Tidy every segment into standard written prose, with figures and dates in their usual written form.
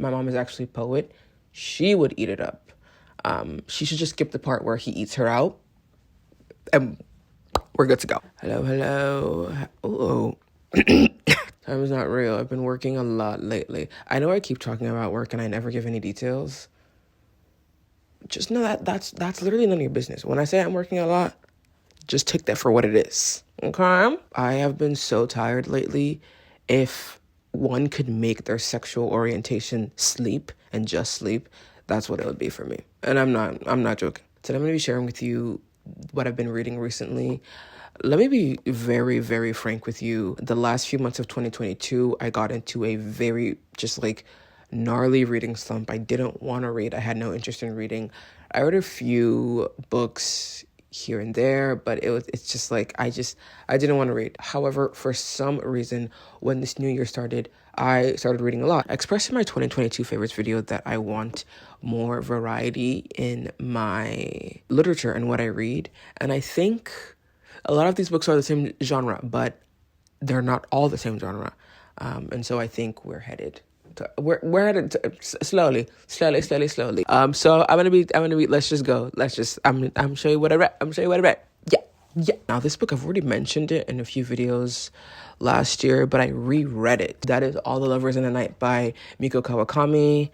My mom is actually a poet. She would eat it up. She should just skip the part where he eats her out, and we're good to go. Hello. Oh. Time is not real. I've been working a lot lately. I know I keep talking about work and I never give any details. Just know that's literally none of your business. When I say I'm working a lot, just take that for what it is. Okay? I have been so tired lately. If one could make their sexual orientation sleep and just sleep, that's what it would be for me. And I'm not joking. Today I'm going to be sharing with you what I've been reading recently. Let me be very, very frank with you. The last few months of 2022, I got into a very just like gnarly reading slump. I didn't want to read. I had no interest in reading. I read a few books here and there, but it's just like I didn't want to read. However, for some reason, when this new year started, I started reading a lot. I expressed in my 2022 favorites video that I want more variety in my literature and what I read. And I think a lot of these books are the same genre, but they're not all the same genre. And so I think we're headed slowly. So I'm gonna be. Let's just go. I'm show you what I read. Yeah. Now this book, I've already mentioned it in a few videos last year, but I reread it. That is All the Lovers in the Night by Miko Kawakami.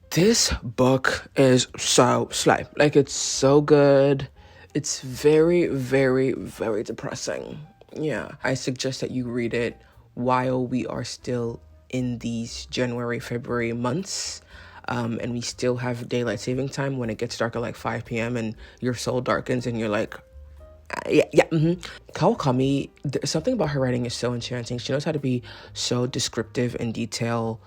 This book is so slay. Like, it's so good. It's very, very, very depressing. Yeah. I suggest that you read it while we are still in these January, February months. And we still have daylight saving time when it gets dark at like 5 p.m. and your soul darkens and you're like, Kawakami, something about her writing is so enchanting. She knows how to be so descriptive and detailed,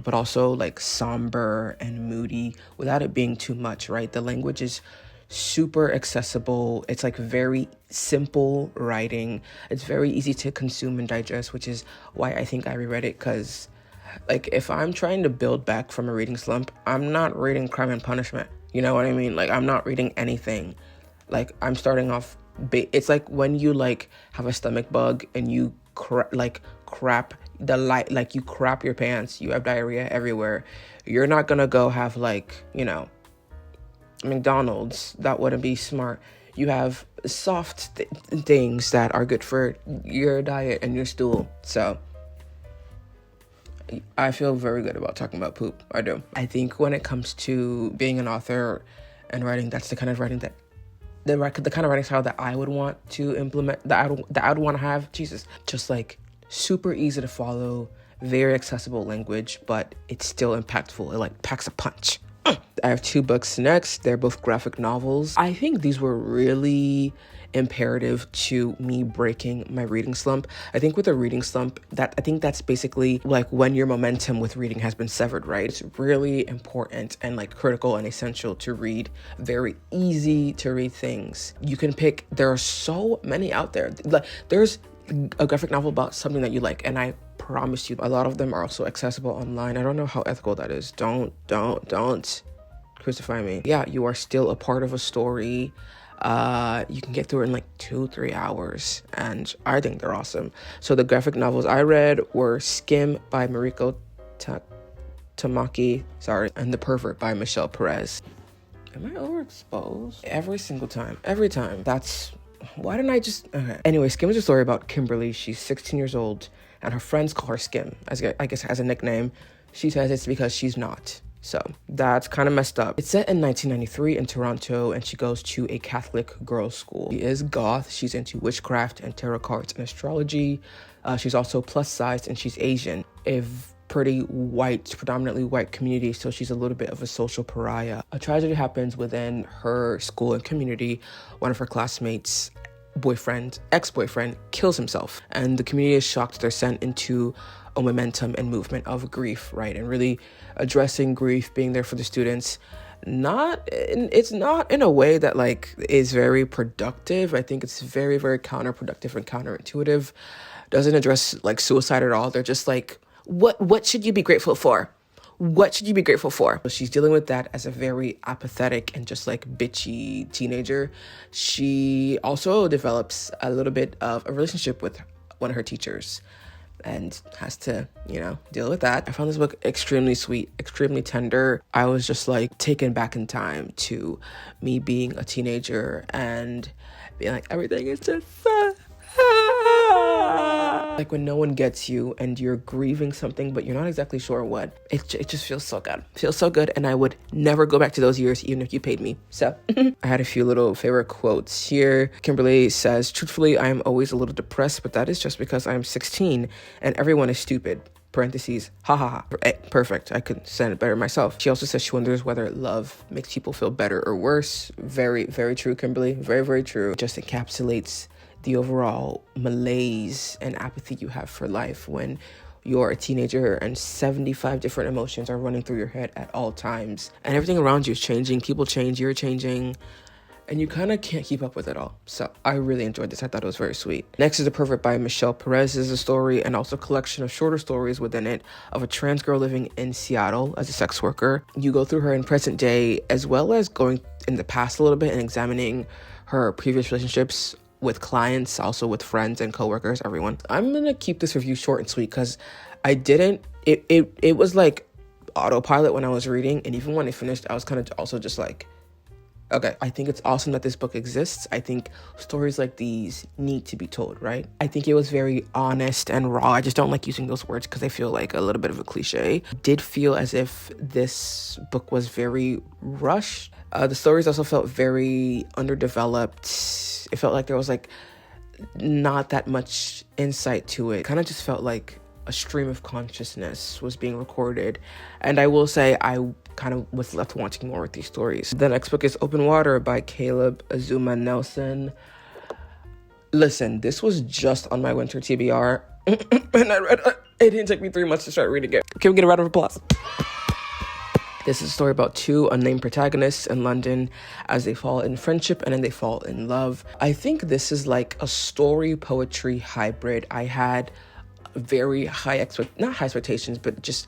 but also like somber and moody without it being too much, right? The language is super accessible. It's like very simple writing. It's very easy to consume and digest, which is why I think I reread it, because like if I'm trying to build back from a reading slump, I'm not reading Crime and Punishment. You know what I mean? Like, I'm not reading anything. Like, I'm starting off it's like when you like have a stomach bug and you crap your pants, you have diarrhea everywhere. You're not gonna go have like, McDonald's. That wouldn't be smart. You have soft things that are good for your diet and your stool. So I feel very good about talking about poop. I do. I think when it comes to being an author and writing, that's the kind of writing the kind of writing style that I would want to implement, that I would want to have. Jesus, just like super easy to follow, very accessible language, but it's still impactful. It like packs a punch. I have 2 books next. They're both graphic novels. I think these were really imperative to me breaking my reading slump. I think with a reading slump, that's basically like when your momentum with reading has been severed, right? It's really important and like critical and essential to read very easy to read things. You can pick, there are so many out there. Like, there's a graphic novel about something that you like, and I promise you a lot of them are also accessible online. I don't know how ethical that is. Don't crucify me. Yeah, you are still a part of a story. You can get through it in like 2-3 hours, and I think they're awesome. So the graphic novels I read were Skim by Mariko Tamaki, and The Pervert by Michelle Perez. Am I overexposed? Every single time. Every time. Why didn't I just... Okay. Anyway, Skim is a story about Kimberly. She's 16 years old, and her friends call her Skim, I guess as a nickname. She says it's because she's not. So that's kind of messed up. It's set in 1993 in Toronto, and she goes to a Catholic girls' school. She is goth. She's into witchcraft and tarot cards and astrology. She's also plus sized, and she's Asian. Predominantly white community, so she's a little bit of a social pariah. A tragedy happens within her school and community. One of her classmates' ex-boyfriend kills himself, and the community is shocked. They're sent into a momentum and movement of grief, right? And really addressing grief, being there for the students. It's not in a way that like is very productive. I think it's very, very counterproductive and counterintuitive. Doesn't address like suicide at all. They're just like, what should you be grateful for? What should you be grateful for? So she's dealing with that as a very apathetic and just like bitchy teenager. She also develops a little bit of a relationship with one of her teachers. and has to, deal with that. I found this book extremely sweet, extremely tender. I was just like taken back in time to me being a teenager and being like, everything is just like when no one gets you and you're grieving something, but you're not exactly sure what. It just feels so good. Feels so good, and I would never go back to those years even if you paid me. So I had a few little favorite quotes here. Kimberly says, truthfully, I am always a little depressed, but that is just because I am 16 and everyone is stupid. Parentheses, ha ha ha. Perfect. I could send it better myself. She also says she wonders whether love makes people feel better or worse. Very, very true, Kimberly. Very, very true. Just encapsulates the overall malaise and apathy you have for life when you're a teenager and 75 different emotions are running through your head at all times. And everything around you is changing. People change, you're changing, and you kind of can't keep up with it all. So I really enjoyed this. I thought it was very sweet. Next is The Pervert by Michelle Perez. This is a story and also a collection of shorter stories within it of a trans girl living in Seattle as a sex worker. You go through her in present day as well as going in the past a little bit and examining her previous relationships with clients, also with friends and coworkers, everyone. I'm gonna keep this review short and sweet because it was like autopilot when I was reading, and even when I finished, I was kind of also just like, okay, I think it's awesome that this book exists. I think stories like these need to be told, right? I think it was very honest and raw. I just don't like using those words because I feel like a little bit of a cliche. Did feel as if this book was very rushed. The stories also felt very underdeveloped. It felt like there was like not that much insight to it. Kind of just felt like a stream of consciousness was being recorded. And I will say I kind of was left wanting more with these stories. The next book is Open Water by Caleb Azuma Nelson. Listen, this was just on my winter TBR and I read it. It didn't take me 3 months to start reading it. Can we get a round of applause? This is a story about two unnamed protagonists in London as they fall in friendship and then they fall in love. I think this is like a story poetry hybrid. I had very not high expectations, but just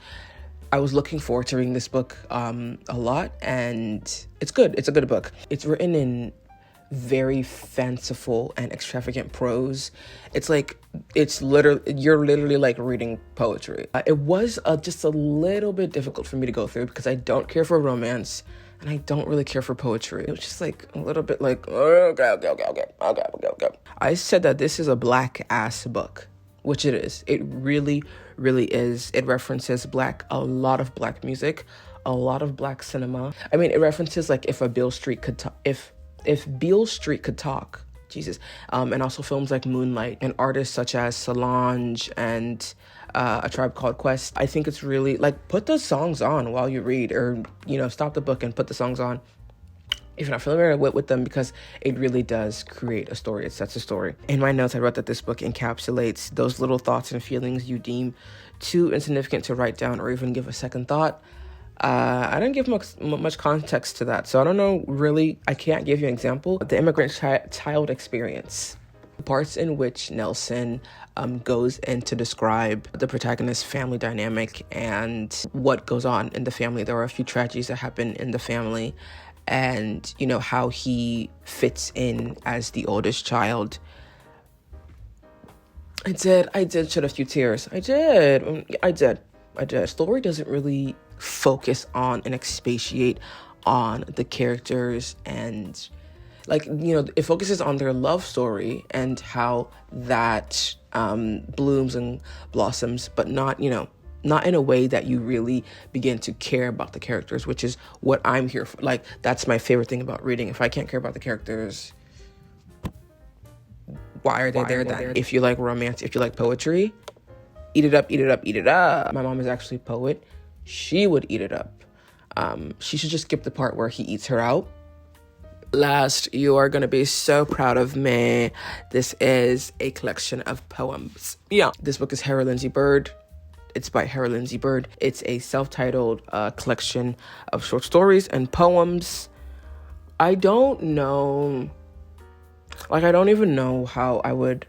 I was looking forward to reading this book a lot, and it's good. It's a good book. It's written in very fanciful and extravagant prose. You're literally like reading poetry. It was just a little bit difficult for me to go through because I don't care for romance and I don't really care for poetry. It was just like a little bit like, okay. I said that this is a black ass book, which it is. It really, really is. It references a lot of black music, a lot of black cinema. I mean, it references like if Beale Street could talk, Jesus. And also films like Moonlight and artists such as Solange and A Tribe Called Quest. I think it's really like put the songs on while you read, or stop the book and put the songs on if you're not familiar with them, because it really does create a story. It sets a story. In my notes, I wrote that this book encapsulates those little thoughts and feelings you deem too insignificant to write down or even give a second thought. I didn't give much context to that, so I don't know really. I can't give you an example. The immigrant child experience. The parts in which Nelson goes in to describe the protagonist's family dynamic and what goes on in the family. There are a few tragedies that happen in the family, and how he fits in as the oldest child. I did shed a few tears. I did. Story doesn't really focus on and expatiate on the characters, and it focuses on their love story and how that blooms and blossoms, but not in a way that you really begin to care about the characters, which is what I'm here for. Like, that's my favorite thing about reading. If I can't care about the characters, why are they there then? If you like romance, if you like poetry, eat it up. My mom is actually a poet. She would eat it up. She should just skip the part where he eats her out. Last, you are going to be so proud of me. This is a collection of poems. Yeah, this book is Hera Lindsay Bird. It's by Hera Lindsay Bird. It's a self-titled collection of short stories and poems. I don't know. I don't even know how I would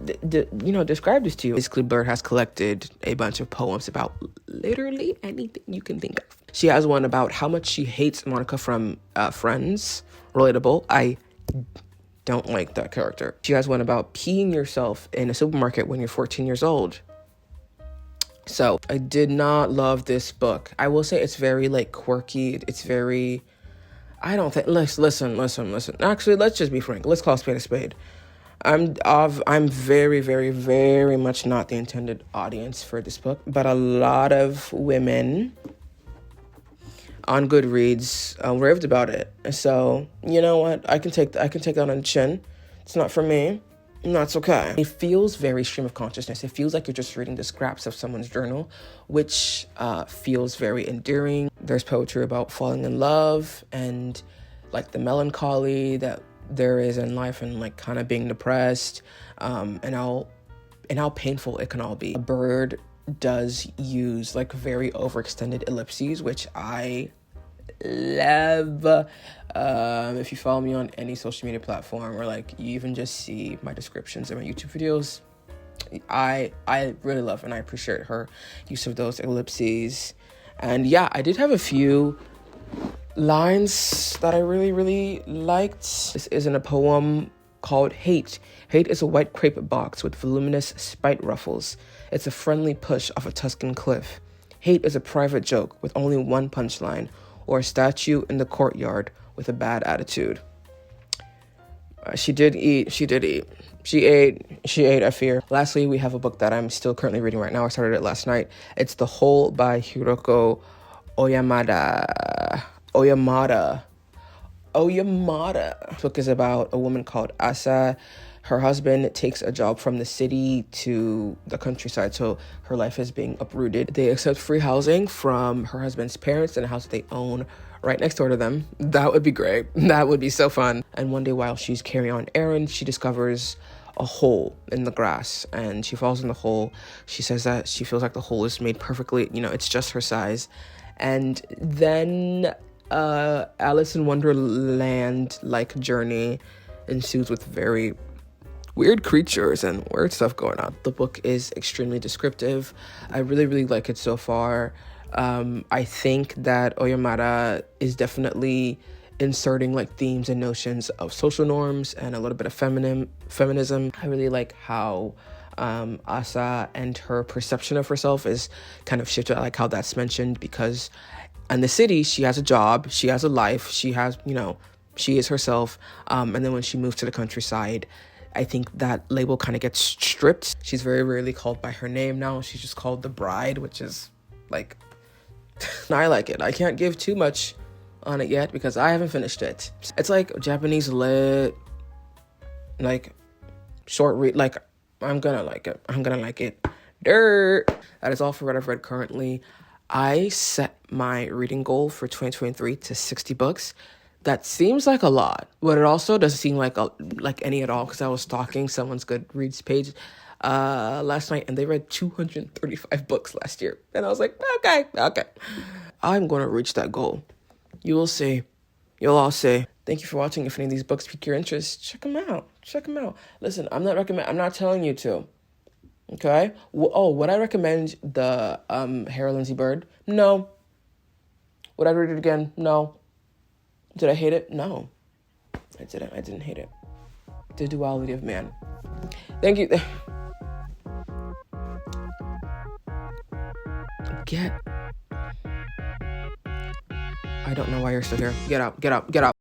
describe this to you. Basically, Bird has collected a bunch of poems about literally anything you can think of. She has one about how much she hates Monica from Friends. Relatable. I don't like that character. She has one about peeing yourself in a supermarket when you're 14 years old. So I did not love this book. I will say it's very like quirky. It's very, I don't think, listen. Actually, let's just be frank. Let's call a spade a spade. I'm very, very, very much not the intended audience for this book, but a lot of women on Goodreads raved about it. So you know what? I can take that on the chin. It's not for me. And that's okay. It feels very stream of consciousness. It feels like you're just reading the scraps of someone's journal, which feels very endearing. There's poetry about falling in love and like the melancholy that there is in life and like kind of being depressed, and how painful it can all be. A bird does use like very overextended ellipses, which I love. If you follow me on any social media platform, or like you even just see my descriptions in my YouTube videos, I really love and I appreciate her use of those ellipses. And yeah, I did have a few lines that I really, really liked. This is in a poem called Hate. Hate is a white crepe box with voluminous spite ruffles. It's a friendly push off a Tuscan cliff. Hate is a private joke with only one punchline, or a statue in the courtyard with a bad attitude. She ate, I fear. Lastly, we have a book that I'm still currently reading right now. I started it last night. It's The Hole by Hiroko Oyamada. This book is about a woman called Asa. Her husband takes a job from the city to the countryside, so her life is being uprooted. They accept free housing from her husband's parents in a house they own right next door to them. That would be great. That would be so fun. And one day while she's carrying on errands, she discovers a hole in the grass and she falls in the hole. She says that she feels like the hole is made perfectly, it's just her size. And then Alice in Wonderland like journey ensues with very weird creatures and weird stuff going on. The book is extremely descriptive. I really, really like it so far. I think that Oyamada is definitely inserting like themes and notions of social norms and a little bit of feminism. I really like how Asa and her perception of herself is kind of shifted. I like how that's mentioned, because in the city she has a job, she has a life, she has, she is herself. And then when she moves to the countryside, I think that label kind of gets stripped. She's very rarely called by her name now. She's just called the bride, which is like, I like it. I can't give too much on it yet because I haven't finished it. It's like Japanese lit, like short read. Like I'm gonna like it. Dirt. That is all for what I've read currently. I set my reading goal for 2023 to 60 books. That seems like a lot, but it also doesn't seem like any at all, because I was stalking someone's Goodreads page last night and they read 235 books last year. And I was like, okay. I'm going to reach that goal. You will see. You'll all see. Thank you for watching. If any of these books pique your interest, check them out. Listen, I'm not telling you to. Okay? Would I recommend the Hair Lindsay Bird? No. Would I read it again? No. Did I hate it? No. I didn't hate it. The duality of man. Thank you. I don't know why you're still here. Get out.